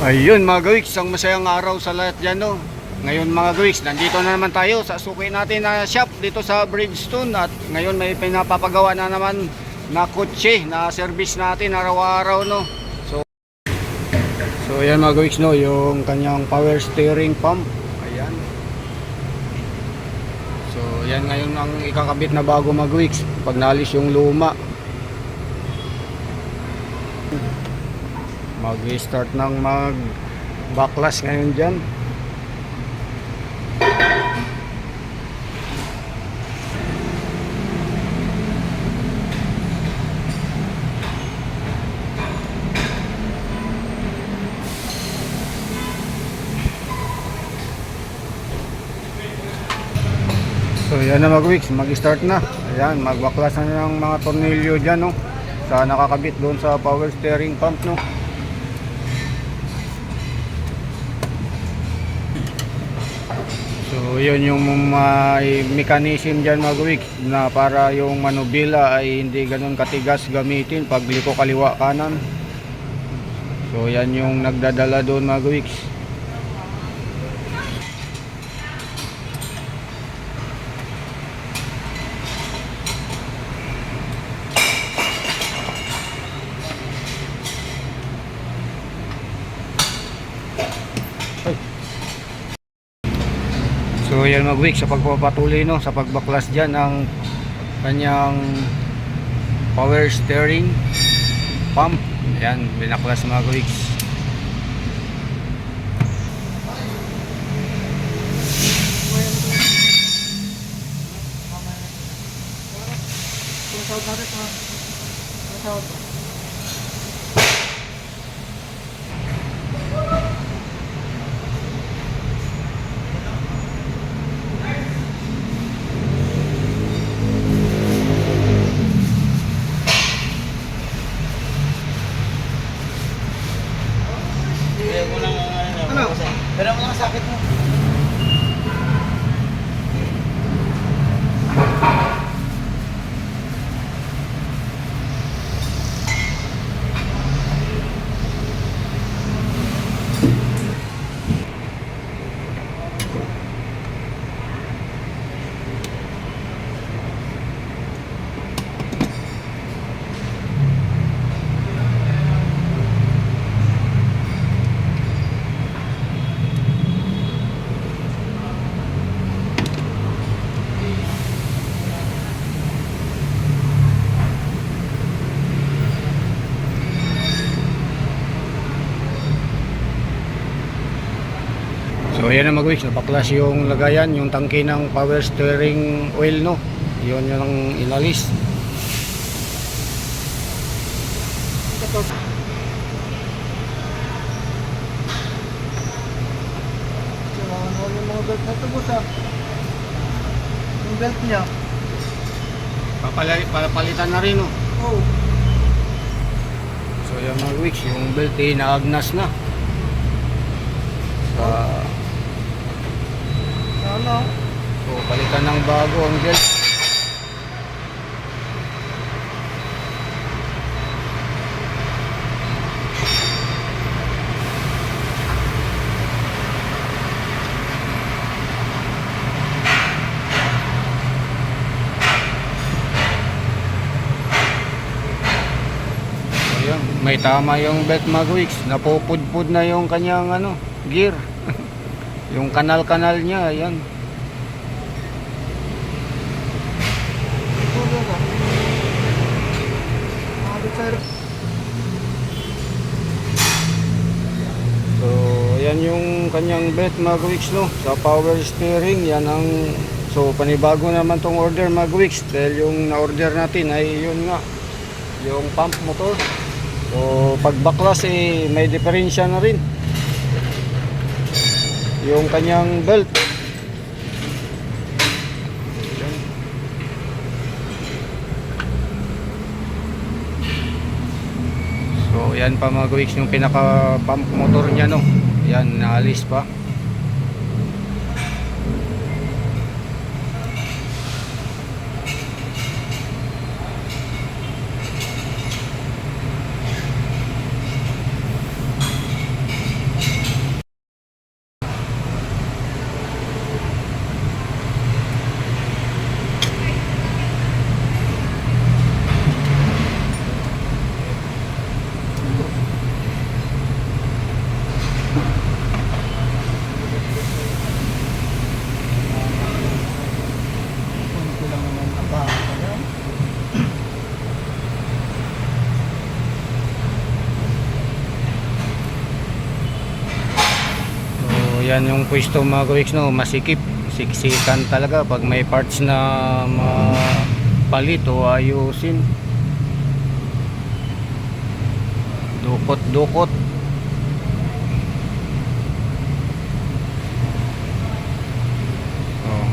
Ayun mga gawiks, isang masayang araw sa lahat dyan, no? Ngayon mga gawiks, nandito na naman tayo sa suki natin na shop dito sa Bridgestone. At ngayon may pinapapagawa na naman na kotse na service natin araw-araw, no? So ayan mga gawiks, no? Yung kanyang power steering pump. Ayan. So yan ngayon ang ikakabit na bago mga gawiks, pag naalis yung luma. Mag-start ng mag-backlash ngayon dyan. So yan na mag-weeks, mag-start na. Ayan, mag-backlash na ng mga tornilyo dyan, no? Sa nakakabit doon sa power steering pump, no? So yun yung mechanism dyan mga weeks, na para yung manubila ay hindi ganun katigas gamitin pag liko kaliwa kanan. So yan yung nagdadala doon mga weeks. So yan mag-week sa pagpapatuloy, no, sa pagbaklas dyan ng kanyang power steering pump. Yan, binaklas mga weeks. Pero mo lang sakit mo. So ayan na mag-weeks, napaklas yung lagayan, yung tangke ng power steering oil, no? Yun yung inalis. Yung mga belt na ito, boss, ah. Yung belt niya. Papalitan na rin, no? Oh. So ayan mag-weeks, yung belt eh naagnas na. Ano? So palitan ng bago ang belt. May tama yung belt mag-weeks, napupudpud na yung kanyang ano, gear. Yung kanal-kanal niya, ayan. So ayan yung kanyang belt mag-weeks, no, sa power steering. Yan ang, so panibago naman tong order mag-weeks, dahil yung na-order natin ay yun nga, yung pump motor. So pag baklas eh may diferensya na rin yung kanyang belt. So yan pa mga weeks yung pinaka pump motor niya, no. Yan, naalis pa. yan yung pwesto mga kawiks, no, masikip, siksikan talaga pag may parts na mapalit o ayusin. Dukot-dukot. Oh.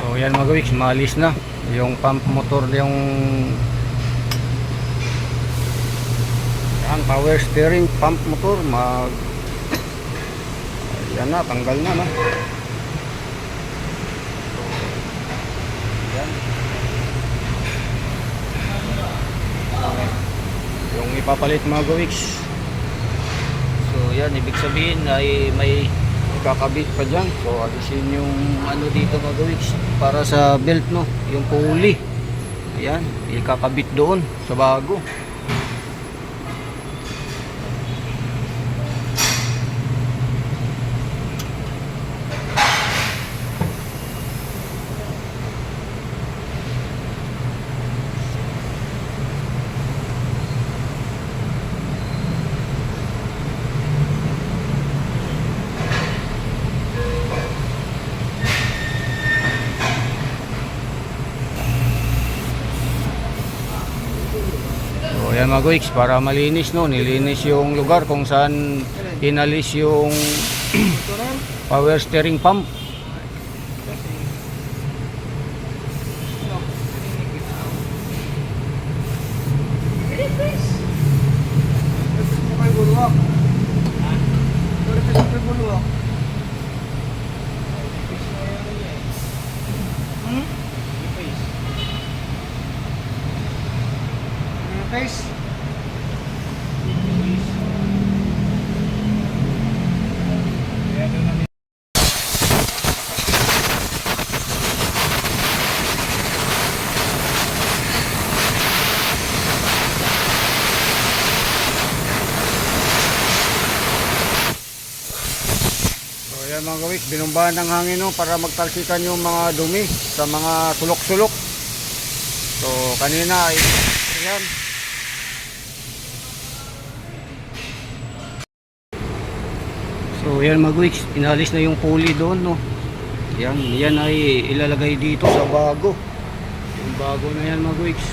So yan mga kawiks, maalis na yung pump motor, yung yan, power steering pump motor yan na, tanggal na, no? Yan. Yung ipapalit mga kawiks. So yan, ibig sabihin ay may kakabit pa dyan. So alisin yung ano dito mga kawiks para sa belt, no, yung pulley. Ayan, ikakabit doon sa bago. So ayan mga kawiks, para malinis, no, nilinis yung lugar kung saan inalis yung power steering pump. Face. So ayan mga kawiks, binumbahan ng hangin, no, para magtalsikan yung mga dumi sa mga sulok-sulok. So kanina ay ayan. So yan mga kawiks, inalis na yung pulley doon, no. Yan ay ilalagay dito sa bago. Yung bago na yan mga kawiks.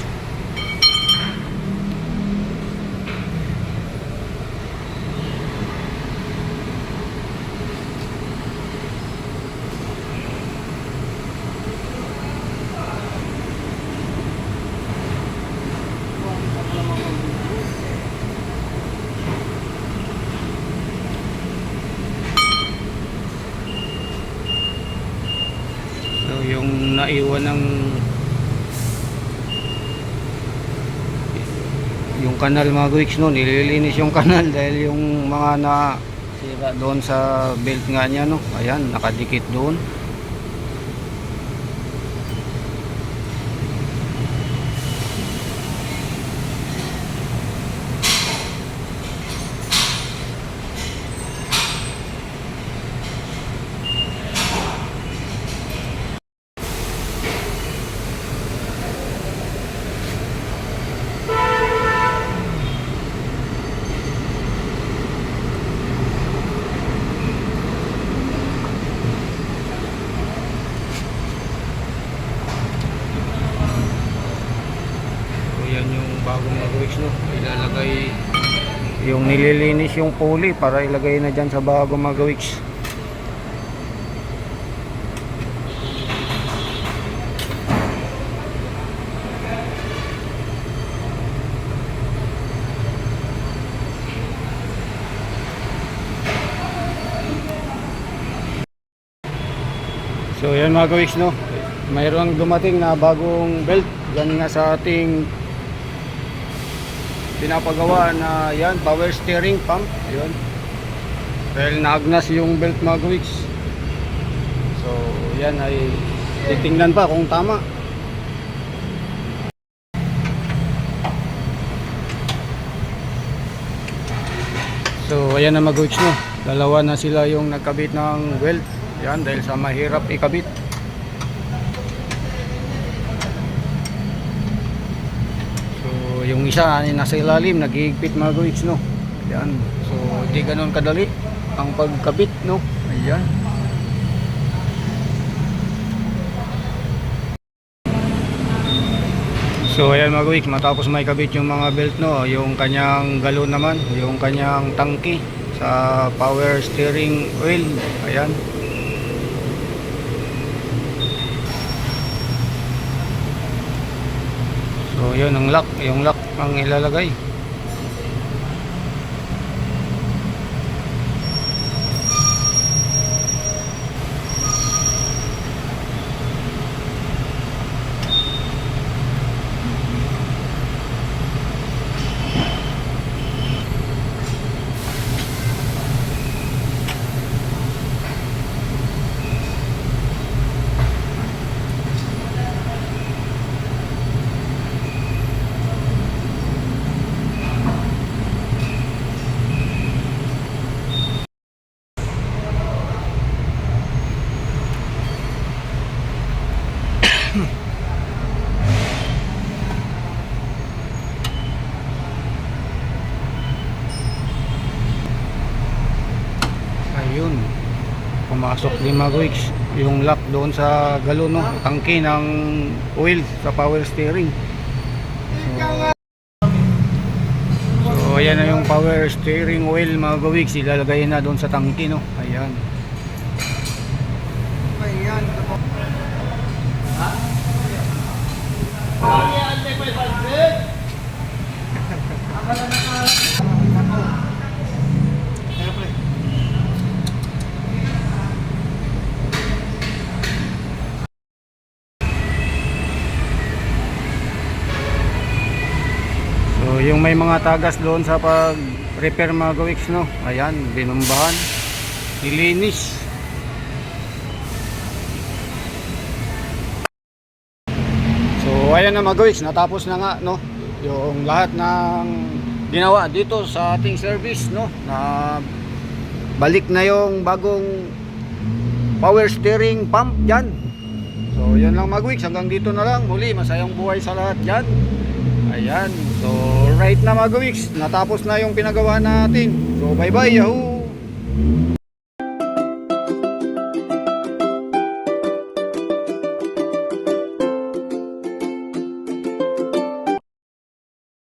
So yung naiwan ng yung kanal mga kawiks, no, nililinis yung kanal dahil yung mga na sira doon sa belt nga niya, no, ayan, nakadikit doon. Yan yung bagong mag-wix, no, ilalagay yung nililinis yung pulley para ilagay na dyan sa bagong mag-wix. So yan mga kawiks, no, mayroong dumating na bagong belt yan nga sa ating pinapagawa na yan, power steering pump. Yun, dahil naagnas yung belt mga kawiks. So yan ay titingnan pa kung tama. So ayan na mga kawiks, no, dalawa na sila yung nagkabit ng weld. Yan, dahil sa mahirap ikabit. yung isa ay nasa ilalim, nag-iigpit mga guwiks, no. Ayan. So di ganoon kadali ang pagkabit, no. Ayan. So ayan mga guwiks, matapos may kabit yung mga belt, no, yung kanyang galon naman, yung kanyang tangke sa power steering oil. Ayan. So yun ang lock, yung lock ang ilalagay. Ayun, pumasok din mga guwiks yung lock doon sa galon, no, tangke ng oil sa power steering. So ayan na yung power steering oil mga guwiks, ilalagay na doon sa tangke, no. Ayan. Ayan. So yung may mga tagas doon sa pag repair mga gawiks, no. Ayan, binumbahan, nilinis. So ayan na mga gawiks, natapos na nga, no, yung lahat ng ginawa dito sa ating service, no, na balik na yung bagong power steering pump dyan. So yun lang mga gawiks, hanggang dito na lang. Muli, masayang buhay sa lahat dyan. Ayan, so right na mga gawiks, natapos na yung pinagawa natin. So bye bye, yahoo!